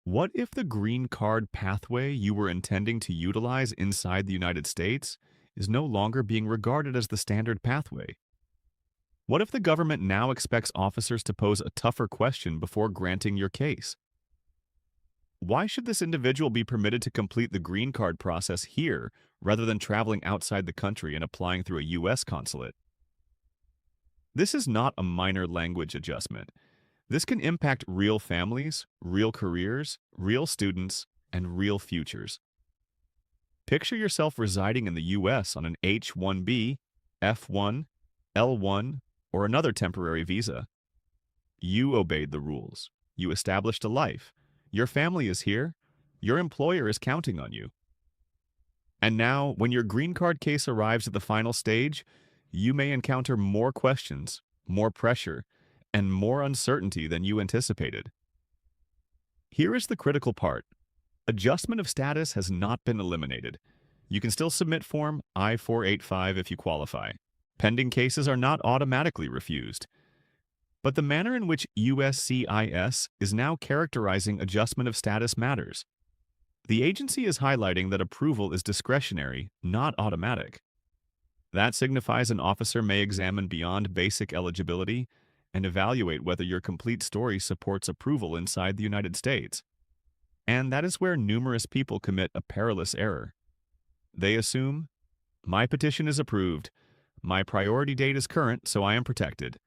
What if the green card pathway you were intending to utilize inside the United States is no longer being regarded as the standard pathway? What if the government now expects officers to pose a tougher question before granting your case? Why should this individual be permitted to complete the green card process here rather than traveling outside the country and applying through a U.S. consulate? This is not a minor language adjustment. This can impact real families, real careers, real students, and real futures. Picture yourself residing in the U.S. on an H-1B, F-1, L-1, or another temporary visa. You obeyed the rules. You established a life. Your family is here. Your employer is counting on you. And now, when your green card case arrives at the final stage, you may encounter more questions, more pressure, and more uncertainty than you anticipated. Here is the critical part. Adjustment of status has not been eliminated. You can still submit Form I-485 if you qualify. Pending cases are not automatically refused. But the manner in which USCIS is now characterizing adjustment of status matters. The agency is highlighting that approval is discretionary, not automatic. That signifies an officer may examine beyond basic eligibility and evaluate whether your complete story supports approval inside the United States. And that is where numerous people commit a perilous error. They assume, my petition is approved, my priority date is current, so I am protected.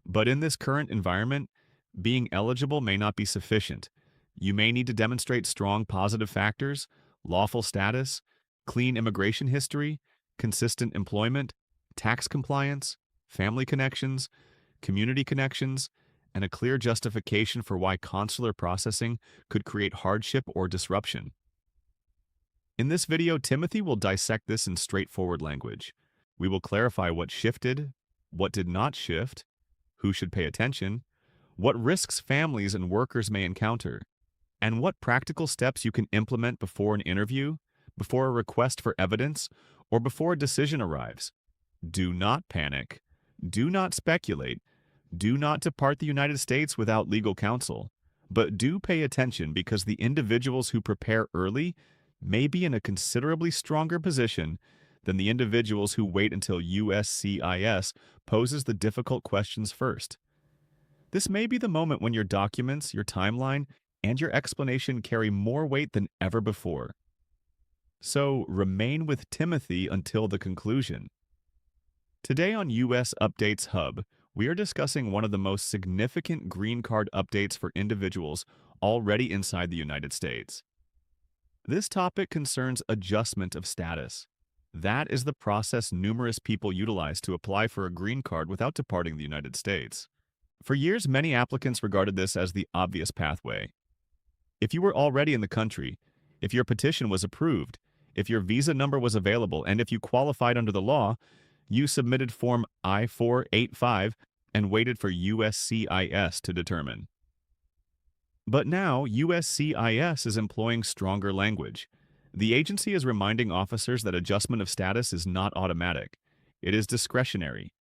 But in this current environment, being eligible may not be sufficient. You may need to demonstrate strong positive factors, lawful status, clean immigration history, consistent employment, tax compliance, family connections, community connections, and a clear justification for why consular processing could create hardship or disruption. In this video, Timothy will dissect this in straightforward language. We will clarify what shifted, what did not shift, who should pay attention, what risks families and workers may encounter, and what practical steps you can implement before an interview, before a request for evidence, or before a decision arrives. Do not panic. Do not speculate. Do not depart the United States without legal counsel. But do pay attention because the individuals who prepare early may be in a considerably stronger position than the individuals who wait until USCIS poses the difficult questions first. This may be the moment when your documents, your timeline, and your explanation carry more weight than ever before. So remain with Timothy until the conclusion. Today on US Updates Hub, we are discussing one of the most significant green card updates for individuals already inside the United States. This topic concerns adjustment of status. That is the process numerous people utilize to apply for a green card without departing the United States. For years, many applicants regarded this as the obvious pathway. If you were already in the country, if your petition was approved, if your visa number was available, and if you qualified under the law, you submitted Form I-485 and waited for USCIS to determine. But now, USCIS is employing stronger language. The agency is reminding officers that adjustment of status is not automatic. It is discretionary.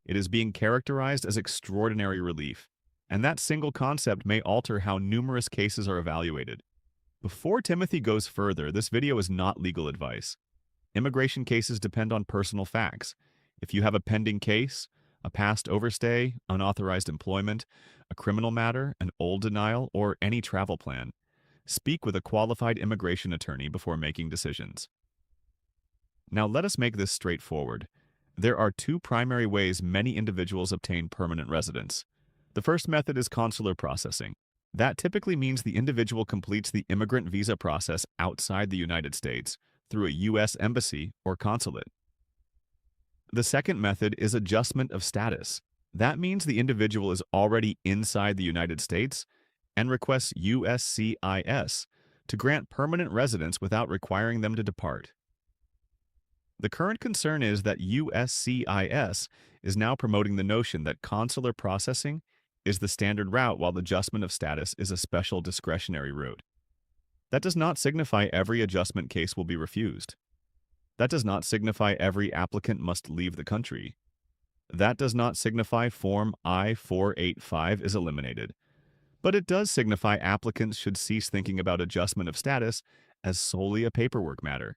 It is being characterized as extraordinary relief, and that single concept may alter how numerous cases are evaluated. Before Timothy goes further, this video is not legal advice. Immigration cases depend on personal facts. If you have a pending case, a past overstay, unauthorized employment, a criminal matter, an old denial, or any travel plan, speak with a qualified immigration attorney before making decisions. Now let us make this straightforward. There are two primary ways many individuals obtain permanent residence. The first method is consular processing. That typically means the individual completes the immigrant visa process outside the United States through a U.S. embassy or consulate. The second method is adjustment of status. That means the individual is already inside the United States and requests USCIS to grant permanent residence without requiring them to depart. The current concern is that USCIS is now promoting the notion that consular processing is the standard route while adjustment of status is a special discretionary route. That does not signify every adjustment case will be refused. That does not signify every applicant must leave the country. That does not signify Form I-485 is eliminated. but it does signify applicants should cease thinking about adjustment of status as solely a paperwork matter.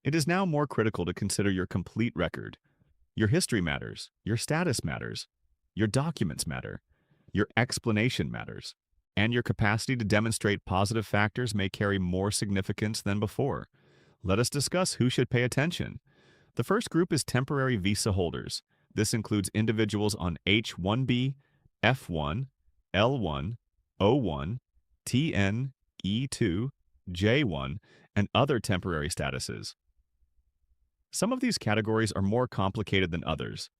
It is now more critical to consider your complete record. Your history matters, your status matters, your documents matter, your explanation matters, and your capacity to demonstrate positive factors may carry more significance than before. Let us discuss who should pay attention. The first group is temporary visa holders. This includes individuals on H-1B, F-1, L-1, O-1, TN, E-2, J-1, and other temporary statuses. Some of these categories are more complicated than others.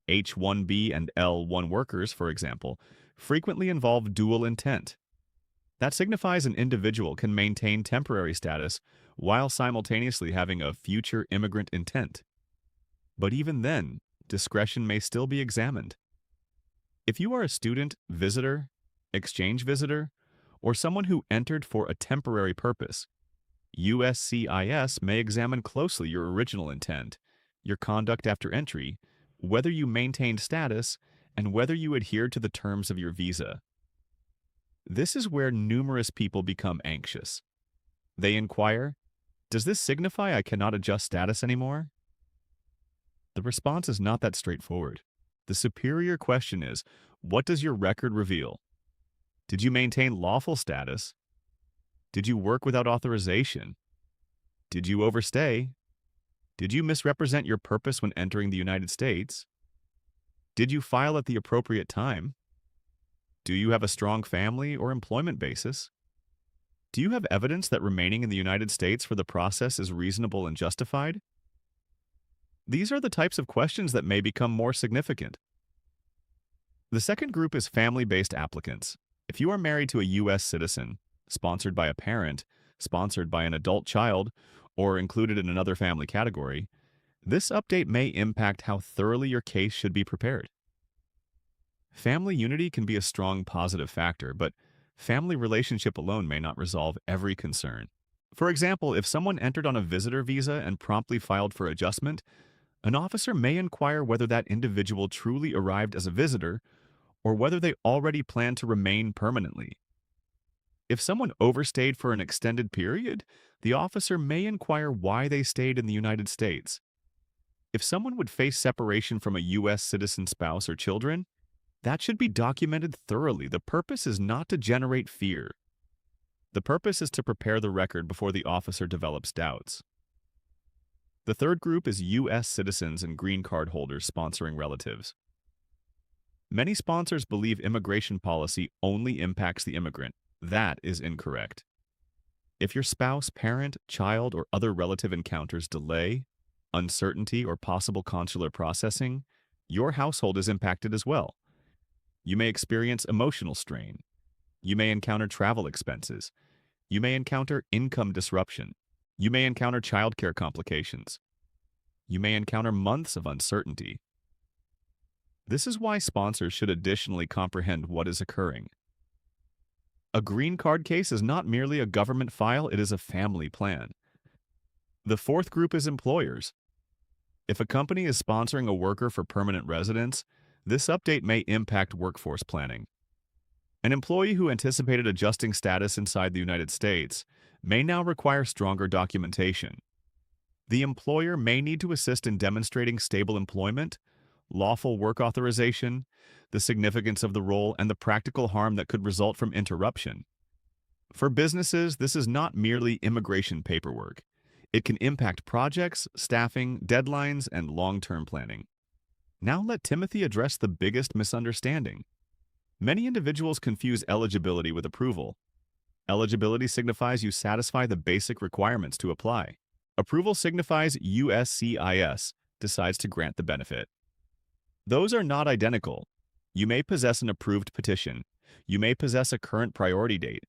H-1B and L-1 workers, for example, frequently involve dual intent. That signifies an individual can maintain temporary status while simultaneously having a future immigrant intent. But even then, discretion may still be examined. If you are a student, visitor, exchange visitor, or someone who entered for a temporary purpose, USCIS may examine closely your original intent, your conduct after entry, whether you maintained status, and whether you adhered to the terms of your visa. This is where numerous people become anxious. They inquire, "Does this signify I cannot adjust status anymore?" The response is not that straightforward. The superior question is, what does your record reveal? Did you maintain lawful status? Did you work without authorization? Did you overstay? Did you misrepresent your purpose when entering the United States? Did you file at the appropriate time? Do you have a strong family or employment basis? Do you have evidence that remaining in the United States for the process is reasonable and justified? These are the types of questions that may become more significant. The second group is family-based applicants. If you are married to a U.S. citizen, sponsored by a parent, sponsored by an adult child, or included in another family category, this update may impact how thoroughly your case should be prepared. Family unity can be a strong positive factor, but family relationship alone may not resolve every concern. For example, if someone entered on a visitor visa and promptly filed for adjustment, an officer may inquire whether that individual truly arrived as a visitor or whether they already plan to remain permanently. If someone overstayed for an extended period, the officer may inquire why they stayed in the United States. If someone would face separation from a U.S. citizen spouse or children, that should be documented thoroughly. The purpose is not to generate fear. The purpose is to prepare the record before the officer develops doubts. The third group is U.S. citizens and green card holders sponsoring relatives. Many sponsors believe immigration policy only impacts the immigrant. That is incorrect. If your spouse, parent, child, or other relative encounters delay, uncertainty, or possible consular processing, your household is impacted as well. You may experience emotional strain. You may encounter travel expenses. You may encounter income disruption. You may encounter childcare complications. You may encounter months of uncertainty. This is why sponsors should additionally comprehend what is occurring. A green card case is not merely a government file, it is a family plan. The fourth group is employers. If a company is sponsoring a worker for permanent residence, this update may impact workforce planning. An employee who anticipated adjusting status inside the United States may now require stronger documentation. The employer may need to assist in demonstrating stable employment, lawful work authorization, the significance of the role, and the practical harm that could result from interruption. For businesses, this is not merely immigration paperwork. It can impact projects, staffing, deadlines, and long-term planning. Now let Timothy address the biggest misunderstanding. Many individuals confuse eligibility with approval. Eligibility signifies you satisfy the basic requirements to apply. Approval signifies USCIS decides to grant the benefit. Those are not identical. You may possess an approved petition. You may possess a current priority date.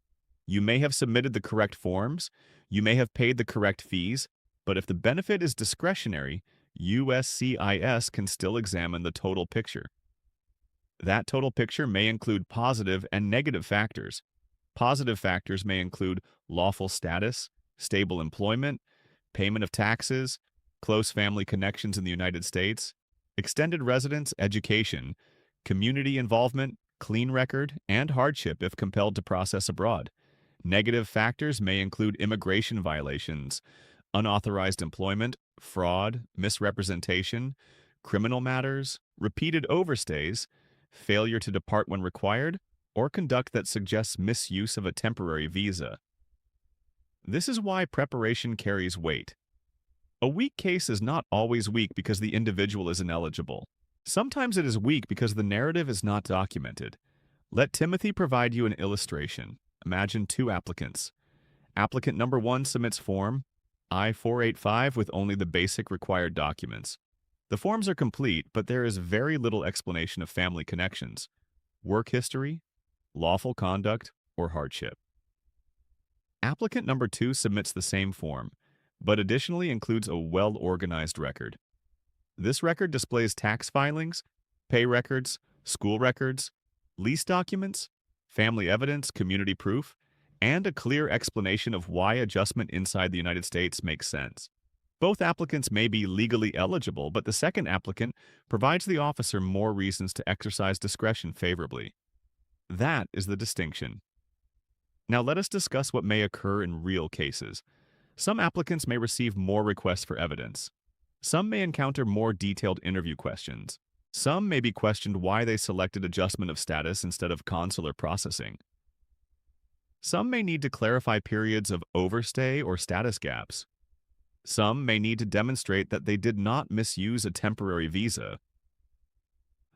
You may have submitted the correct forms. You may have paid the correct fees. But if the benefit is discretionary, USCIS can still examine the total picture. That total picture may include positive and negative factors. Positive factors may include lawful status, stable employment, payment of taxes, close family connections in the United States, extended residence, education, community involvement, clean record, and hardship if compelled to process abroad. Negative factors may include immigration violations, unauthorized employment, fraud, misrepresentation, criminal matters, repeated overstays, failure to depart when required, or conduct that suggests misuse of a temporary visa. This is why preparation carries weight. A weak case is not always weak because the individual is ineligible. Sometimes it is weak because the narrative is not documented. Let Timothy provide you an illustration. Imagine two applicants. Applicant number 1 submits form I-485 with only the basic required documents. The forms are complete, but there is very little explanation of family connections, work history, lawful conduct, or hardship. Applicant number 2 submits the same form, but additionally includes a well-organized record. This record displays tax filings, pay records, school records, lease documents, family evidence, community proof, and a clear explanation of why adjustment inside the United States makes sense. Both applicants may be legally eligible, but the second applicant provides the officer more reasons to exercise discretion favorably. That is the distinction. Now let us discuss what may occur in real cases. Some applicants may receive more requests for evidence. Some may encounter more detailed interview questions. Some may be questioned why they selected adjustment of status instead of consular processing. Some may need to clarify periods of overstay or status gaps. Some may need to demonstrate that they did not misuse a temporary visa.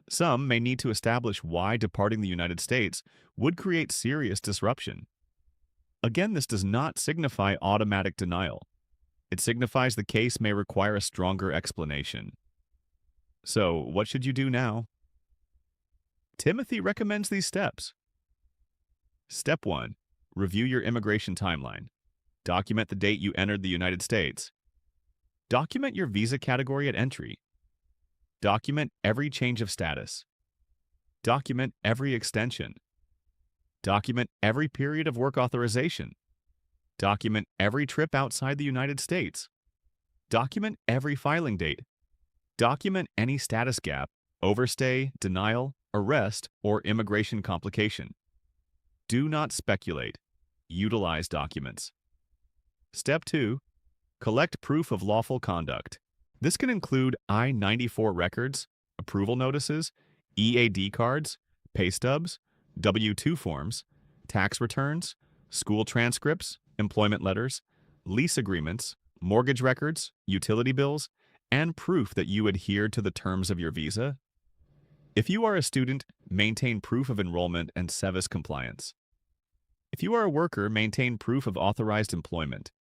Some may need to establish why departing the United States would create serious disruption. Again, this does not signify automatic denial. It signifies the case may require a stronger explanation. So, what should you do now? Timothy recommends these steps. Step 1. Review your immigration timeline. Document the date you entered the United States. Document your visa category at entry. Document every change of status. Document every extension. Document every period of work authorization. Document every trip outside the United States. Document every filing date. Document any status gap, overstay, denial, arrest, or immigration complication. Do not speculate. Utilize documents. Step 2. Collect proof of lawful conduct. This can include I-94 records, approval notices, EAD cards, pay stubs, W-2 forms, tax returns, school transcripts, employment letters, lease agreements, mortgage records, utility bills, and proof that you adhere to the terms of your visa. If you are a student, maintain proof of enrollment and SEVIS compliance. If you are a worker, maintain proof of authorized employment.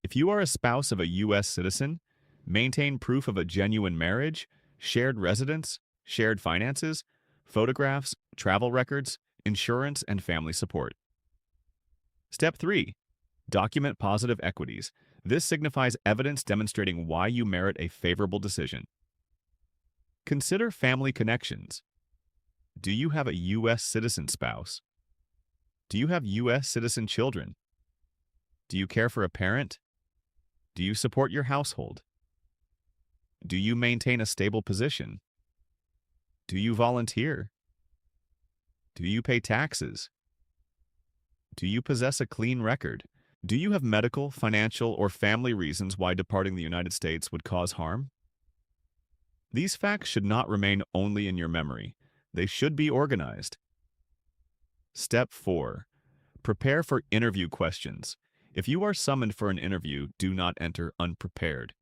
If you are a spouse of a U.S. citizen, maintain proof of a genuine marriage, shared residence, shared finances, photographs, travel records, insurance, and family support. Step 3. Document positive equities. This signifies evidence demonstrating why you merit a favorable decision. Consider family connections. Do you have a U.S. citizen spouse? Do you have U.S. citizen children? Do you care for a parent? Do you support your household? Do you maintain a stable position? Do you volunteer? Do you pay taxes? Do you possess a clean record? Do you have medical, financial, or family reasons why departing the United States would cause harm? These facts should not remain only in your memory. They should be organized. Step 4. Prepare for interview questions. If you are summoned for an interview, do not enter unprepared.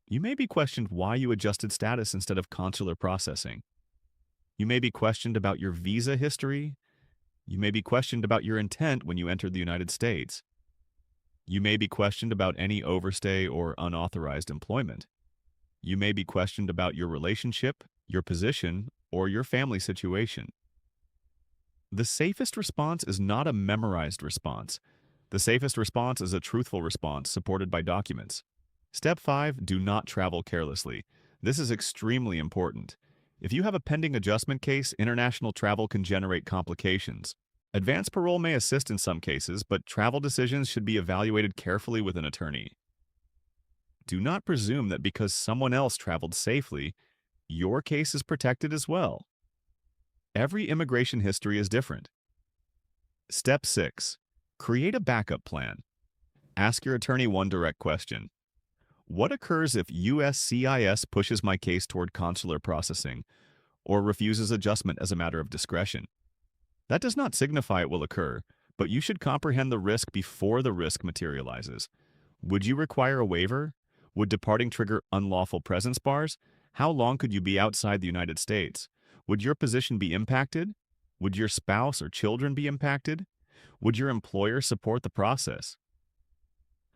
You may be questioned why you adjusted status instead of consular processing. You may be questioned about your visa history. You may be questioned about your intent when you entered the United States. You may be questioned about any overstay or unauthorized employment. You may be questioned about your relationship, your position, or your family situation. The safest response is not a memorized response. The safest response is a truthful response supported by documents. Step 5. Do not travel carelessly. This is extremely important. If you have a pending adjustment case, international travel can generate complications. Advance parole may assist in some cases, but travel decisions should be evaluated carefully with an attorney. Do not presume that because someone else traveled safely, your case is protected as well. Every immigration history is different. Step 6. Create a backup plan. Ask your attorney one direct question. What occurs if USCIS pushes my case toward consular processing or refuses adjustment as a matter of discretion? That does not signify it will occur, but you should comprehend the risk before the risk materializes. Would you require a waiver? Would departing trigger unlawful presence bars? How long could you be outside the United States? Would your position be impacted? Would your spouse or children be impacted? Would your employer support the process?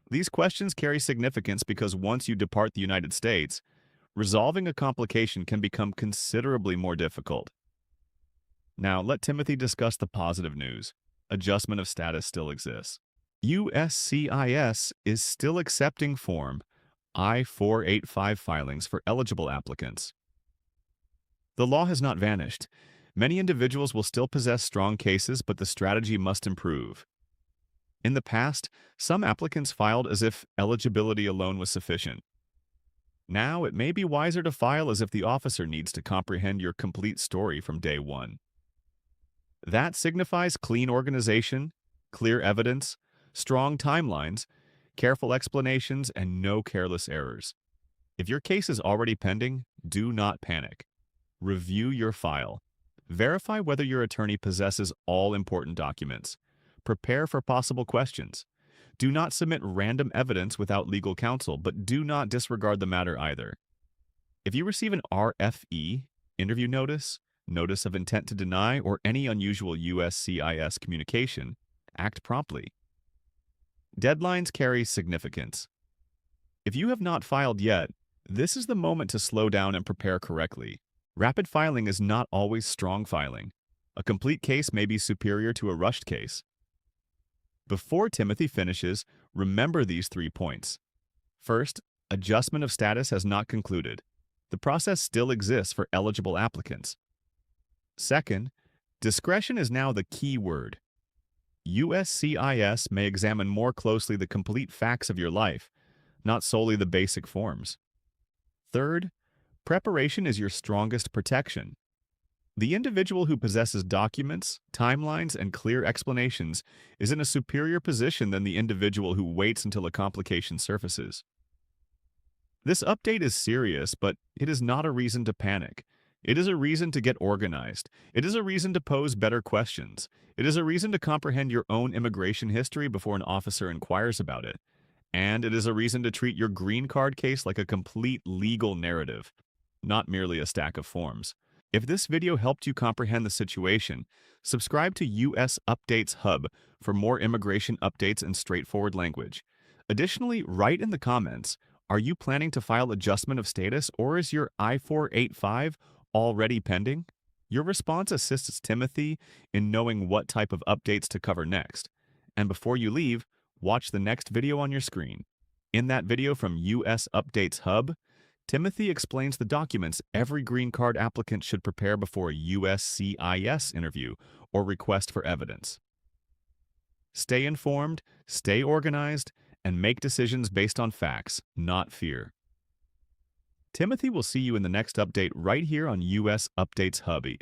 These questions carry significance because once you depart the United States, resolving a complication can become considerably more difficult. Now, let Timothy discuss the positive news. Adjustment of status still exists. USCIS is still accepting Form I-485 filings for eligible applicants. The law has not vanished. Many individuals will still possess strong cases, but the strategy must improve. In the past, some applicants filed as if eligibility alone was sufficient. Now, it may be wiser to file as if the officer needs to comprehend your complete story from day one. That signifies clean organization, clear evidence, strong timelines, careful explanations, and no careless errors. If your case is already pending, do not panic. Review your file. Verify whether your attorney possesses all important documents. Prepare for possible questions. Do not submit random evidence without legal counsel, but do not disregard the matter either. If you receive an RFE, interview notice, notice of intent to deny, or any unusual USCIS communication, act promptly. Deadlines carry significance. If you have not filed yet, this is the moment to slow down and prepare correctly. Rapid filing is not always strong filing. A complete case may be superior to a rushed case. Before Timothy finishes, remember these 3 points. First, adjustment of status has not concluded. The process still exists for eligible applicants. Second, discretion is now the key word. USCIS may examine more closely the complete facts of your life, not solely the basic forms. Third, preparation is your strongest protection. The individual who possesses documents, timelines, and clear explanations is in a superior position than the individual who waits until a complication surfaces. This update is serious, but it is not a reason to panic. It is a reason to get organized. It is a reason to pose better questions. It is a reason to comprehend your own immigration history before an officer inquires about it. And it is a reason to treat your green card case like a complete legal narrative, not merely a stack of forms. If this video helped you comprehend the situation, subscribe to US Updates Hub for more immigration updates in straightforward language. Additionally, write in the comments, are you planning to file adjustment of status or is your I-485 already pending? Your response assists Timothy in knowing what type of updates to cover next. And before you leave, watch the next video on your screen. In that video from US Updates Hub, Timothy explains the documents every green card applicant should prepare before a USCIS interview or request for evidence. Stay informed, stay organized, and make decisions based on facts, not fear. Timothy will see you in the next update right here on US Updates Hubby.